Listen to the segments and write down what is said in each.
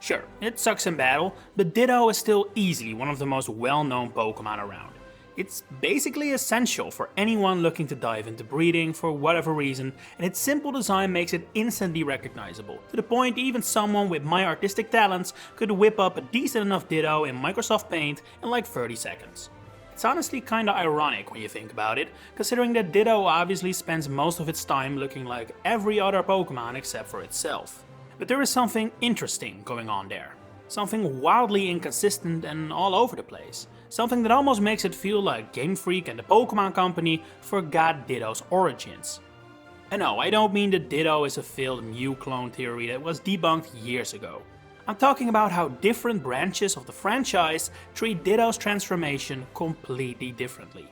Sure, it sucks in battle, but Ditto is still easily one of the most well-known Pokémon around. It's basically essential for anyone looking to dive into breeding for whatever reason, and its simple design makes it instantly recognizable, to the point even someone with my artistic talents could whip up a decent enough Ditto in Microsoft Paint in like 30 seconds. It's honestly kinda ironic when you think about it, considering that Ditto obviously spends most of its time looking like every other Pokémon except for itself. But there is something interesting going on there. Something wildly inconsistent and all over the place. Something that almost makes it feel like Game Freak and the Pokémon Company forgot Ditto's origins. And no, I don't mean that Ditto is a failed Mew clone theory that was debunked years ago. I'm talking about how different branches of the franchise treat Ditto's transformation completely differently.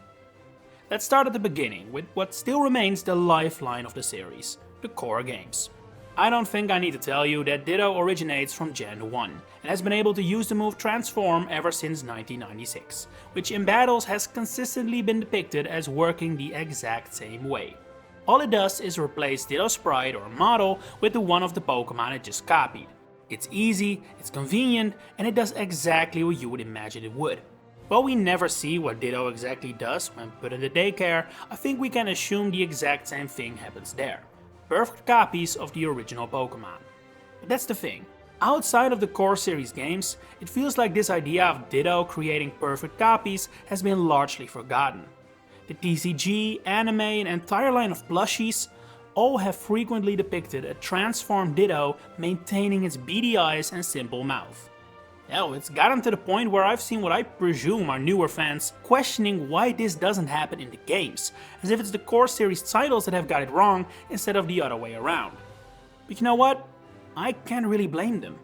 Let's start at the beginning with what still remains the lifeline of the series, the core games. I don't think I need to tell you that Ditto originates from Gen 1 and has been able to use the move Transform ever since 1996, which in battles has consistently been depicted as working the exact same way. All it does is replace Ditto's sprite or model with the one of the Pokemon it just copied. It's easy, it's convenient, and it does exactly what you would imagine it would. While we never see what Ditto exactly does when put in the daycare, I think we can assume the exact same thing happens there. Perfect copies of the original Pokémon. But that's the thing. Outside of the core series games, it feels like this idea of Ditto creating perfect copies has been largely forgotten. The TCG, anime, and entire line of plushies all have frequently depicted a transformed Ditto maintaining its beady eyes and simple mouth. Hell, it's gotten to the point where I've seen what I presume are newer fans questioning why this doesn't happen in the games, as if it's the core series titles that have got it wrong instead of the other way around. But you know what? I can't really blame them.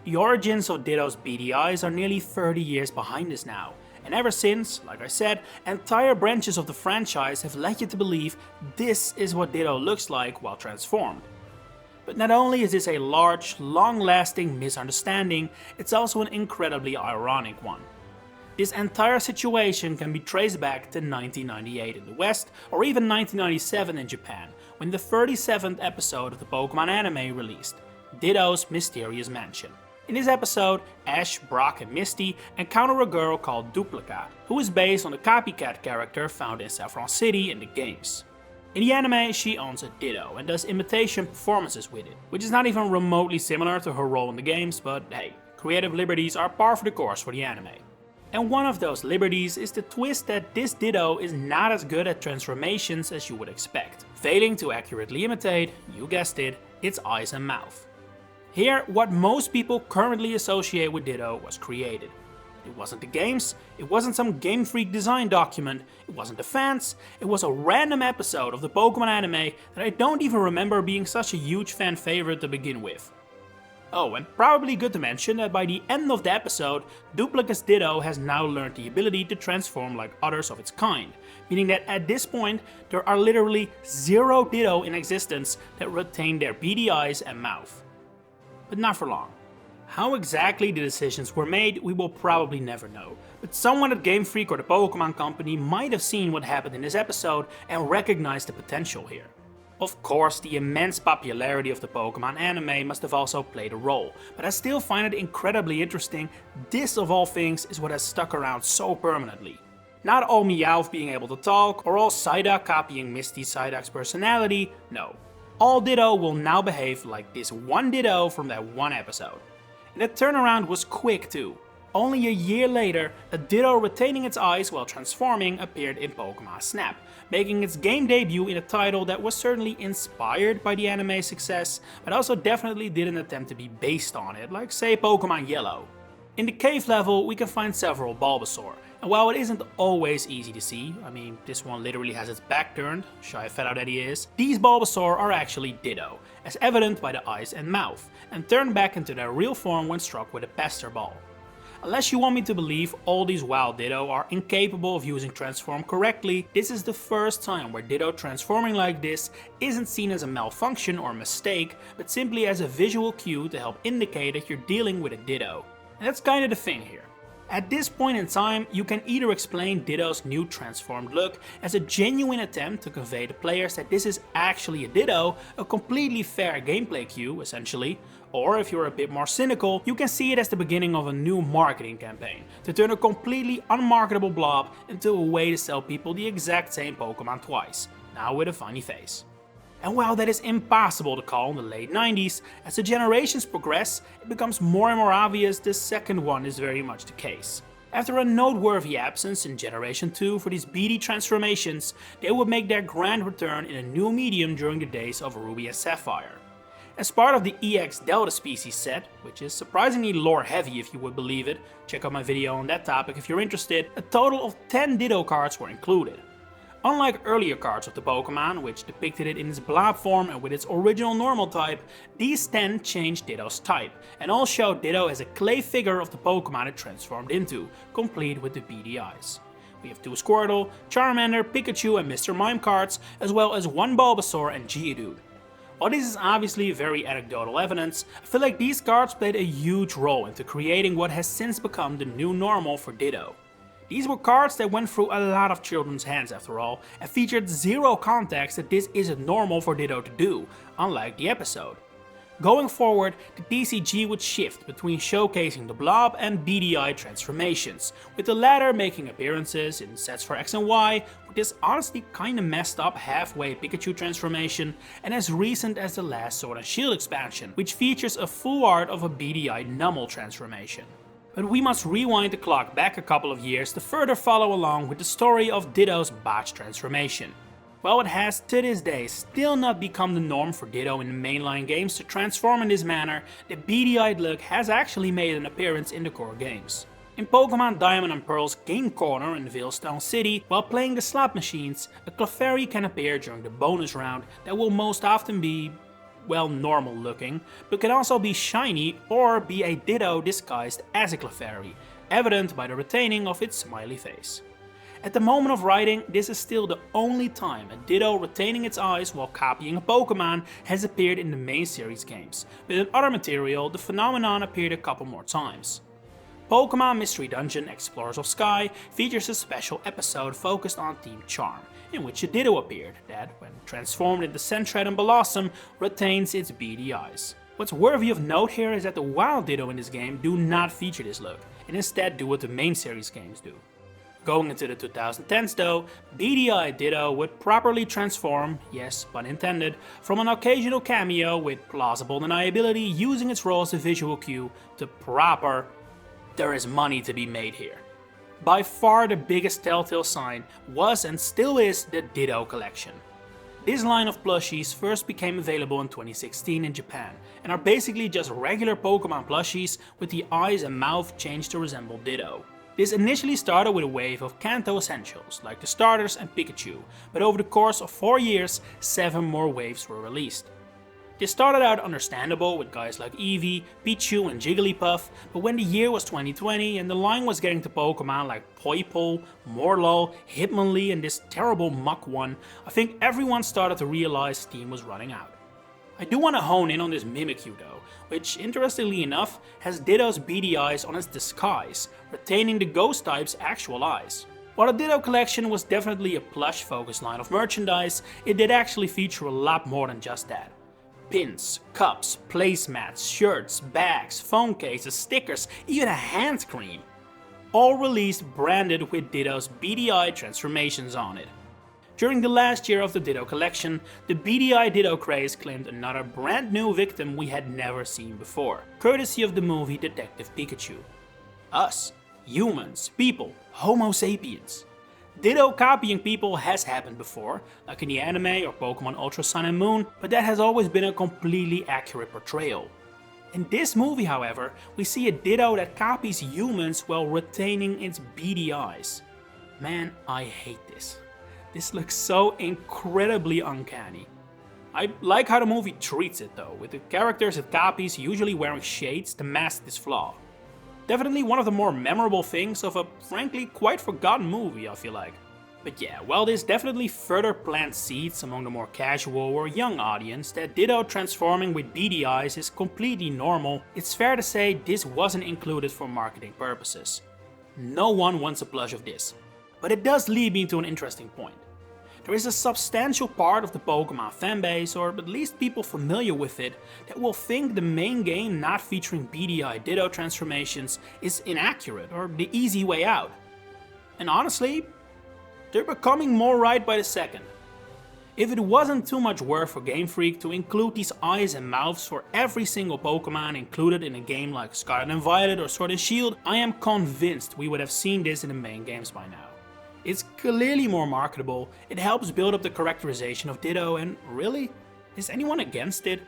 The origins of Ditto's beady eyes are nearly 30 years behind us now, and ever since, like I said, entire branches of the franchise have led you to believe this is what Ditto looks like while transformed. But not only is this a large, long-lasting misunderstanding, it's also an incredibly ironic one. This entire situation can be traced back to 1998 in the West, or even 1997 in Japan, when the 37th episode of the Pokémon anime released, Ditto's Mysterious Mansion. In this episode, Ash, Brock, and Misty encounter a girl called Duplica, who is based on the copycat character found in Saffron City in the games. In the anime, she owns a Ditto and does imitation performances with it, which is not even remotely similar to her role in the games, but hey, creative liberties are par for the course for the anime. And one of those liberties is the twist that this Ditto is not as good at transformations as you would expect, failing to accurately imitate, you guessed it, its eyes and mouth. Here, what most people currently associate with Ditto was created. It wasn't the games, it wasn't some Game Freak design document, it wasn't the fans, it was a random episode of the Pokémon anime that I don't even remember being such a huge fan favorite to begin with. Oh, and probably good to mention that by the end of the episode, Duplica's Ditto has now learned the ability to transform like others of its kind, meaning that at this point there are literally 0 Ditto in existence that retain their beady eyes and mouth. But not for long. How exactly the decisions were made, we will probably never know, but someone at Game Freak or the Pokémon Company might have seen what happened in this episode and recognized the potential here. Of course, the immense popularity of the Pokémon anime must have also played a role, but I still find it incredibly interesting. This of all things is what has stuck around so permanently. Not all Meowth being able to talk, or all Psyduck copying Misty Psyduck's personality, no. All Ditto will now behave like this one Ditto from that one episode. And the turnaround was quick too. Only a year later, a Ditto retaining its eyes while transforming appeared in Pokémon Snap, making its game debut in a title that was certainly inspired by the anime's success, but also definitely didn't attempt to be based on it, like say Pokémon Yellow. In the cave level, we can find several Bulbasaur, and while it isn't always easy to see, I mean this one literally has its back turned, shy fellow that he is, these Bulbasaur are actually Ditto, as evident by the eyes and mouth, and turn back into their real form when struck with a Pester Ball. Unless you want me to believe all these wild Ditto are incapable of using Transform correctly, this is the first time where Ditto transforming like this isn't seen as a malfunction or mistake, but simply as a visual cue to help indicate that you're dealing with a Ditto. And that's kinda the thing here. At this point in time, you can either explain Ditto's new transformed look as a genuine attempt to convey to players that this is actually a Ditto, a completely fair gameplay cue essentially, Or if you're a bit more cynical, you can see it as the beginning of a new marketing campaign to turn a completely unmarketable blob into a way to sell people the exact same Pokemon twice, now with a funny face. And while that is impossible to call in the late 90s, as the generations progress, it becomes more and more obvious the second one is very much the case. After a noteworthy absence in Generation 2 for these beady transformations, they would make their grand return in a new medium during the days of Ruby and Sapphire. As part of the EX Delta species set, which is surprisingly lore heavy if you would believe it, check out my video on that topic if you're interested, a total of 10 Ditto cards were included. Unlike earlier cards of the Pokemon, which depicted it in its blob form and with its original normal type, these 10 changed Ditto's type, and all show Ditto as a clay figure of the Pokemon it transformed into, complete with the beady eyes. We have 2 Squirtle, Charmander, Pikachu and Mr. Mime cards, as well as 1 Bulbasaur and Geodude. While this is obviously very anecdotal evidence, I feel like these cards played a huge role into creating what has since become the new normal for Ditto. These were cards that went through a lot of children's hands after all, and featured zero context that this isn't normal for Ditto to do, unlike the episode. Going forward, the TCG would shift between showcasing the blob and beady eye transformations, with the latter making appearances in sets for X and Y, with this honestly kinda messed up halfway Pikachu transformation, and as recent as the last Sword and Shield expansion, which features a full art of a beady eye Numel transformation. But we must rewind the clock back a couple of years to further follow along with the story of Ditto's botched transformation. While it has to this day still not become the norm for Ditto in the mainline games to transform in this manner, the beady-eyed look has actually made an appearance in the core games. In Pokemon Diamond and Pearl's Game Corner in Veilstone City, while playing the slot machines, a Clefairy can appear during the bonus round that will most often be, well, normal looking, but can also be shiny or be a Ditto disguised as a Clefairy, evident by the retaining of its smiley face. At the moment of writing, this is still the only time a Ditto retaining its eyes while copying a Pokemon has appeared in the main series games, but in other material the phenomenon appeared a couple more times. Pokemon Mystery Dungeon Explorers of Sky features a special episode focused on Team Charm, in which a Ditto appeared that, when transformed into Sentret and Blossom, retains its beady eyes. What's worthy of note here is that the wild Ditto in this game do not feature this look, and instead do what the main series games do. Going into the 2010s though, beady-eyed Ditto would properly transform, yes, pun intended, from an occasional cameo with plausible deniability using its role as a visual cue to proper, there is money to be made here. By far the biggest telltale sign was and still is the Ditto collection. This line of plushies first became available in 2016 in Japan, and are basically just regular Pokemon plushies with the eyes and mouth changed to resemble Ditto. This initially started with a wave of Kanto essentials, like the starters and Pikachu, but over the course of 4 years, 7 more waves were released. This started out understandable with guys like Eevee, Pichu and Jigglypuff, but when the year was 2020 and the line was getting to Pokemon like Poipole, Morlo, Hitmonlee and this terrible Mach 1, I think everyone started to realize steam was running out. I do want to hone in on this Mimikyu though, which interestingly enough has Ditto's beady eyes on its disguise, retaining the ghost type's actual eyes. While the Ditto collection was definitely a plush focused line of merchandise, it did actually feature a lot more than just that. Pins, cups, placemats, shirts, bags, phone cases, stickers, even a hand cream. All released branded with Ditto's beady-eyed transformations on it. During the last year of the Ditto collection, the beady-eyed Ditto craze claimed another brand new victim we had never seen before, courtesy of the movie Detective Pikachu. Us. Humans, people, Homo sapiens. Ditto copying people has happened before, like in the anime or Pokemon Ultra Sun and Moon, but that has always been a completely accurate portrayal. In this movie, however, we see a Ditto that copies humans while retaining its beady eyes. Man, I hate this. This looks so incredibly uncanny. I like how the movie treats it though, with the characters it copies usually wearing shades to mask this flaw. Definitely one of the more memorable things of a frankly quite forgotten movie, I feel like. But yeah, while this definitely further plants seeds among the more casual or young audience that Ditto transforming with beady eyes is completely normal, it's fair to say this wasn't included for marketing purposes. No one wants a plush of this. But it does lead me to an interesting point. there is a substantial part of the Pokémon fanbase, or at least people familiar with it, that will think the main game not featuring beady Ditto transformations is inaccurate or the easy way out. And honestly, they're becoming more right by the second. If it wasn't too much work for Game Freak to include these eyes and mouths for every single Pokémon included in a game like Scarlet and Violet or Sword and Shield, I am convinced we would have seen this in the main games by now. It's clearly more marketable, it helps build up the characterization of Ditto, and really, is anyone against it?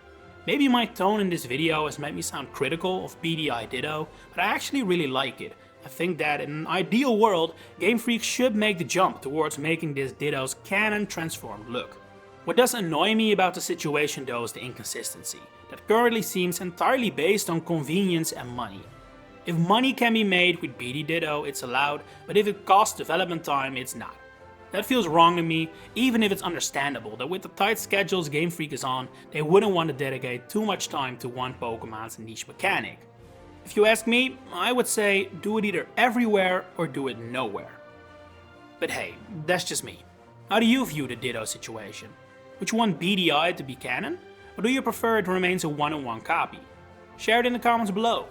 Maybe my tone in this video has made me sound critical of beady Ditto, but I actually really like it. I think that in an ideal world, Game Freak should make the jump towards making this Ditto's canon transformed look. What does annoy me about the situation though is the inconsistency, that currently seems entirely based on convenience and money. If money can be made with beady Ditto, it's allowed, but if it costs development time, it's not. That feels wrong to me, even if it's understandable that with the tight schedules Game Freak is on, they wouldn't want to dedicate too much time to one Pokemon's niche mechanic. If you ask me, I would say do it either everywhere or do it nowhere. But hey, that's just me. How do you view the Ditto situation? Would you want beady to be canon? Or do you prefer it remains a one-on-one copy? Share it in the comments below.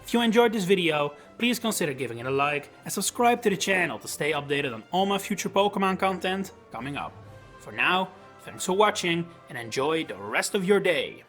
If you enjoyed this video, please consider giving it a like and subscribe to the channel to stay updated on all my future Pokemon content coming up. For now, thanks for watching and enjoy the rest of your day.